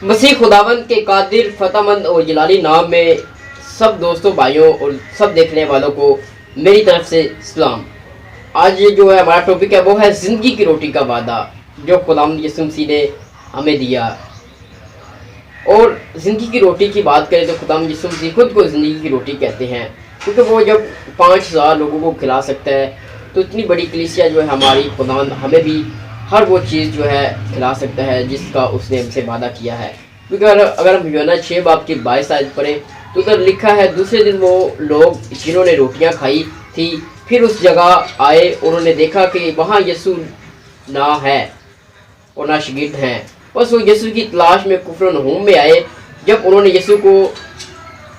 मसीह खुदावंद के कादिर फतेहमंद और जलाली नाम में सब दोस्तों भाइयों और सब देखने वालों को मेरी तरफ से सलाम। आज ये जो है हमारा टॉपिक है वो है ज़िंदगी की रोटी का वादा जो खुदावंद यीशु मसीह ने हमें दिया। और ज़िंदगी की रोटी की बात करें तो खुदावंद यीशु मसीह खुद को ज़िंदगी की रोटी कहते हैं, क्योंकि वो जब 5000 लोगों को खिला सकता है तो इतनी बड़ी कलीसिया जो है हमारी, खुदावंद हमें भी हर वो चीज़ जो है खिला सकता है जिसका उसने हमसे वादा किया है। क्योंकि अगर हम यूहन्ना 6 बाब की 22 आयत पढ़ें तो उधर लिखा है, दूसरे दिन वो लोग जिन्होंने रोटियां खाई थी फिर उस जगह आए, उन्होंने देखा कि वहाँ यीशु ना है और ना शागिर्द हैं। बस वो यीशु की तलाश में कुफरनहूम में आए। जब उन्होंने यीशु को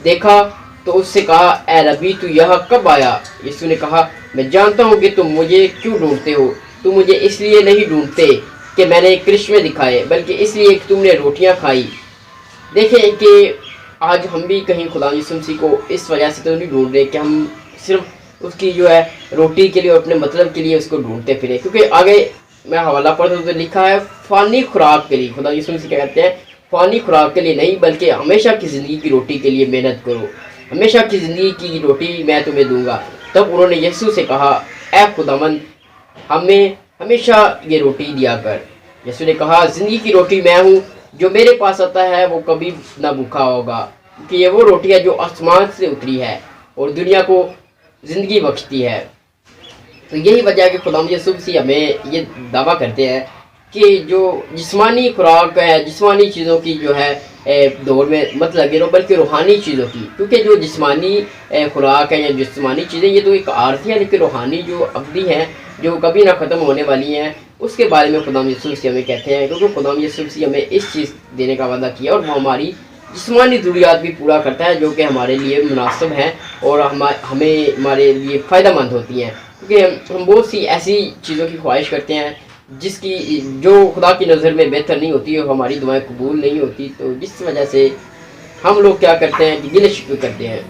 देखा तो उससे कहा, ए रबी तू यहाँ कब आया? यीशु ने कहा, मैं जानता हूँ कि तुम मुझे क्यों ढूंढते हो। तुम मुझे इसलिए नहीं ढूंढते कि मैंने करिश्मे दिखाए, बल्कि इसलिए कि तुमने रोटियां खाई। देखें कि आज हम भी कहीं खुदा यीशु मसीह को इस वजह से तो नहीं ढूंढ रहे कि हम सिर्फ उसकी जो है रोटी के लिए और अपने मतलब के लिए उसको ढूंढते फिरे, क्योंकि आगे मैं हवाला पढ़ता हूँ तो लिखा है फ़ानी खुराक के लिए। खुदा यीशु मसीह क्या कहते हैं? फ़ानी खुराक के लिए नहीं बल्कि हमेशा की ज़िंदगी की रोटी के लिए मेहनत करो, हमेशा की ज़िंदगी की रोटी मैं तुम्हें दूंगा। तब उन्होंने यीशु से कहा, ए खुदावंद हमें हमेशा ये रोटी दिया कर। यीशु ने कहा, ज़िंदगी की रोटी मैं हूँ, जो मेरे पास आता है वो कभी ना भूखा होगा, क्योंकि ये वो रोटी है जो आसमान से उतरी है और दुनिया को ज़िंदगी बख्शती है। तो यही वजह है कि खुदावंद यीशु मसीह हमें ये दावा करते हैं कि जो जिस्मानी खुराक है, जिस्मानी चीज़ों की जो है दौड़ में मत लगे रहो, बल्कि रूहानी चीज़ों की। क्योंकि जो जिस्मानी खुराक है या जिस्मानी चीज़ें ये तो एक आर्थिक है, लेकिन रूहानी जो अवधि है जो कभी ना ख़त्म होने वाली हैं, उसके बारे में खुदावंद यीशु मसीह हमें कहते हैं। क्योंकि खुदावंद यीशु मसीह हमें इस चीज़ देने का वादा किया और वो हमारी जिस्मानी ज़रूरियात भी पूरा करता है, जो कि हमारे लिए मुनासिब हैं और हमें हमारे लिए फ़ायदेमंद होती हैं। क्योंकि हम बहुत सी ऐसी चीज़ों की ख्वाहिश करते हैं जिसकी जो खुदा की नज़र में बेहतर नहीं होती है, हमारी दुआएं कबूल नहीं होती। तो जिस वजह से हम लोग क्या करते हैं कि गिले शिकवे करते हैं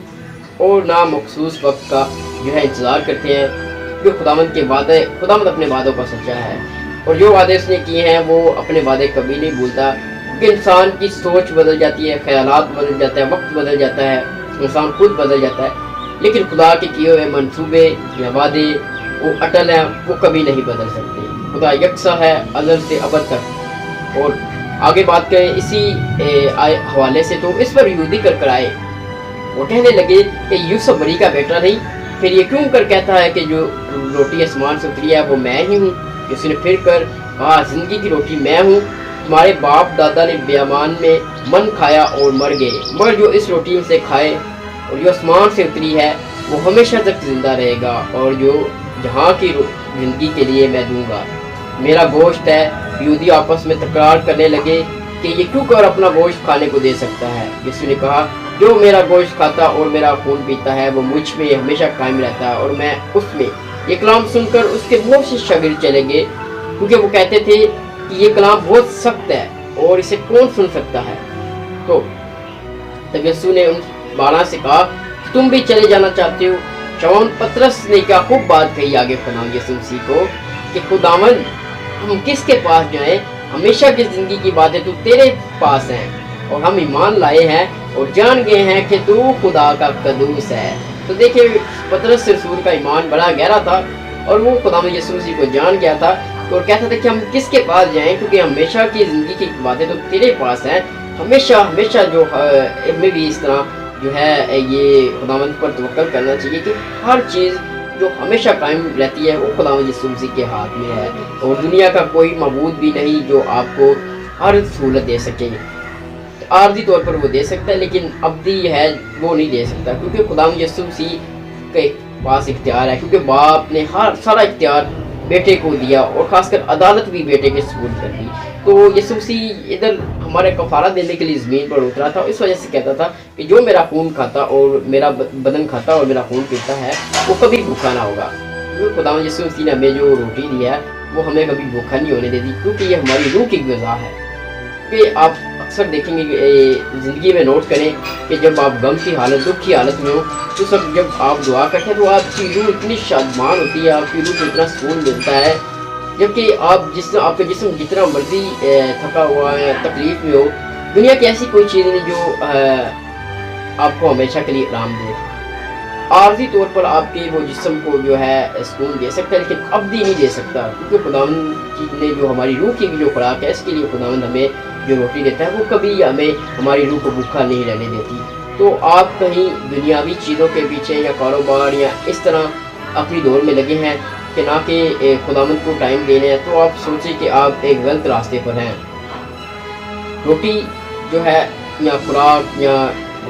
और ना मखसूस वक्त का जो है इंतज़ार करते हैं। जो खुदावंद के वादे, खुदावंद अपने वादों का सच्चा है और जो वादे उसने किए हैं वो अपने वादे कभी नहीं भूलता। क्योंकि इंसान की सोच बदल जाती है, ख्यालात बदल जाता है, वक्त बदल जाता है, इंसान खुद बदल जाता है, लेकिन खुदा के किए हुए मंसूबे या वादे वो अटल हैं, वो कभी नहीं बदल सकते। खुदा यकसा है अज़ल से अबद तक। और आगे बात करें इसी हवाले से तो इस पर यहूदी कर आए, वो कहने लगे कि यूसुफ बरी का बेटा नहीं, फिर ये क्यों कर कहता है कि जो रोटी आसमान से उतरी है वो मैं ही हूँ। उसने फिर कर कहा, ज़िंदगी की रोटी मैं हूँ। तुम्हारे बाप दादा ने बियामान में मन खाया और मर गए, मगर जो इस रोटी से खाए और जो आसमान से उतरी है वो हमेशा तक जिंदा रहेगा, और जो जहाँ की ज़िंदगी के लिए मैं दूंगा। मेरा गोश्त है। यहूदी आपस में तकरार करने लगे कि ये क्यों कर अपना गोश्त खाने को दे सकता है। यीशु ने कहा, जो मेरा गोश्त खाता और मेरा खून पीता है वो मुझ में हमेशा कायम रहता है और मैं उसमें। ये कलाम सुनकर उसके बहुत से शागिर्द चले गए, क्योंकि वो कहते थे कि ये कलाम बहुत सख्त है और इसे कौन सुन सकता है। तो तब यीशु ने उन 12 से कहा, तुम भी चले जाना चाहते हो? शमौन पतरस ने क्या खूब बात कही आगे खुदावंद यीशु मसीह को कि खुदावंद हम किसके पास जाएं? हमेशा की ज़िंदगी की बातें तो तेरे पास हैं और हम ईमान लाए हैं और जान गए हैं कि तू खुदा का कदूस है। तो देखिए पतरस रसूल का ईमान बड़ा गहरा था और वो खुदावंद यीशु मसीह को जान गया था और कहता था कि हम किसके पास जाएं, क्योंकि हमेशा की ज़िंदगी की बातें तो तेरे पास हैं। हमेशा हमेशा जो हमें भी इस तरह जो है ये खुदावंद पर तवक्कल करना चाहिए कि हर चीज़ जो हमेशा कायम रहती है वो खुदावंद यीशु मसीह के हाथ में है, और दुनिया का कोई मबूद भी नहीं जो आपको हर सहूलत दे सके। आर्जी तौर पर वो दे सकता है, लेकिन अब्दी है वो नहीं दे सकता, क्योंकि खुदावंद यीशु मसीह के पास इख्तियार है। क्योंकि बाप ने हर सारा इख्तियार बेटे को दिया और खासकर अदालत भी बेटे के सुपुर्द कर दी। तो यीशु मसीह इधर हमारे कफारा देने के लिए ज़मीन पर उतरा था। इस वजह से कहता था कि जो मेरा खून खाता और मेरा बदन खाता और मेरा खून पीता है वो कभी भूखा ना होगा। क्योंकि खुदावंद यीशु मसीह ने हमें जो रोटी दी है वो हमें कभी भूखा नहीं होने देती, क्योंकि ये हमारी रूह की ग़िज़ा है। कि आप अक्सर देखेंगे ज़िंदगी में नोट करें कि जब आप गम की हालत, दुख की हालत में हो, तो सब जब आप दुआ करते हैं तो आपकी रूह इतनी शादमान होती है, आपकी रूह को इतना सुकून मिलता है। जबकि आप आपका जिस्म जितना मर्जी थका हुआ है, तकलीफ में हो, دنیا کی ایسی کوئی چیز نہیں جو آپ کو ہمیشہ کے لیے آرام دے. عارضی طور پر آپ کے وہ جسم کو جو ہے سکون دے سکتا ہے لیکن ابدی نہیں دے سکتا, کیونکہ خداوند نے جو ہماری روح کی جو خوراک ہے اس کے لیے خداوند ہمیں جو روٹی دیتا ہے وہ کبھی ہمیں ہماری روح کو بھوکا نہیں رہنے دیتی. تو آپ کہیں دنیاوی چیزوں کے پیچھے یا کاروبار یا اس طرح اپنی دور میں لگے ہیں کہ نہ کہ خداوند کو ٹائم دینے ہیں, تو آپ سوچیں کہ آپ ایک غلط راستے پر ہیں. روٹی جو ہے یا خوراک یا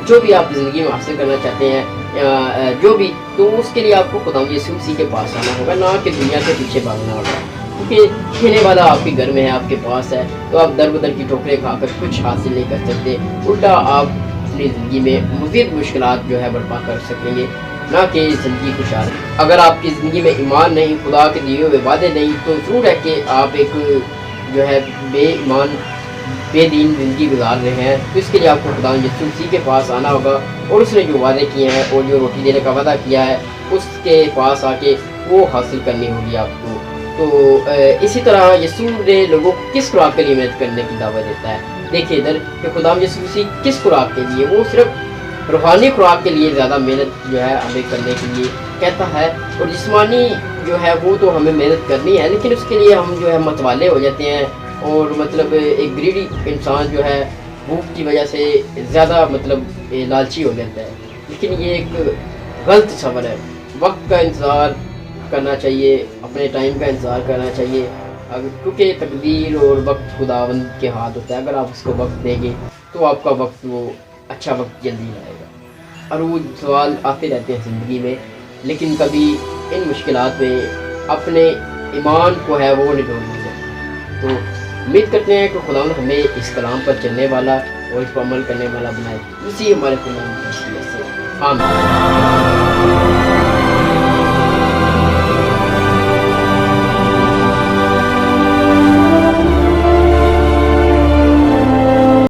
جو بھی آپ زندگی میں حاصل کرنا چاہتے ہیں یا جو بھی, تو اس کے لیے آپ کو خداوند یسوع مسیح کے پاس آنا ہوگا, نہ کہ دنیا کے پیچھے بھاگنا ہوگا. کیونکہ کھینے والا آپ کے گھر میں ہے, آپ کے پاس ہے, تو آپ در بدر کی ٹھوکریں کھا کر کچھ حاصل نہیں کر سکتے. الٹا آپ اپنی زندگی میں مزید مشکلات جو ہے برپا کر سکیں گے, نہ کہ زندگی خوشحال. اگر آپ کی زندگی میں ایمان نہیں, خدا کے دیے ہوئے وعدے نہیں, تو ضرور ہے کہ آپ ایک جو ہے بے ایمان بے دین زندگی گزار رہے ہیں. تو اس کے لیے آپ کو خدا یسوع مسیح کے پاس آنا ہوگا, اور اس نے جو وعدے کیے ہیں اور جو روٹی دینے کا وعدہ کیا ہے اس کے پاس آ کے وہ حاصل کرنی ہوگی آپ کو. تو اسی طرح یسوع نے لوگوں کو کس خوراک کے لیے محنت کرنے کی دعوت دیتا ہے. دیکھیے ادھر کہ خدا یسوع مسیح کس خوراک کے لیے, وہ صرف روحانی خوراک کے لیے زیادہ محنت جو ہے ہمیں کرنے کے لیے کہتا ہے, اور جسمانی جو ہے وہ تو ہمیں محنت کرنی ہے, لیکن اس کے لیے ہم جو ہے متوالے ہو جاتے ہیں, اور مطلب ایک گریڈی انسان جو ہے بھوک کی وجہ سے زیادہ مطلب لالچی ہو جاتا ہے. لیکن یہ ایک غلط سفر ہے. وقت کا انتظار کرنا چاہیے, اپنے ٹائم کا انتظار کرنا چاہیے, کیونکہ تقدیر اور وقت خداوند کے ہاتھ ہوتا ہے. اگر آپ اس کو وقت دیں گے تو آپ کا وقت وہ اچھا وقت جلدی آئے گا. اور وہ سوال آتے رہتے ہیں زندگی میں, لیکن کبھی ان مشکلات میں اپنے ایمان کو ہے وہ نہیں ڈھونڈنا چاہتے. تو امید کرتے ہیں کہ خداوند ہمیں اس کلام پر چلنے والا اور اس پر عمل کرنے والا بنائے. اسی ہمارے خداوند کی حیثیت سے آمین.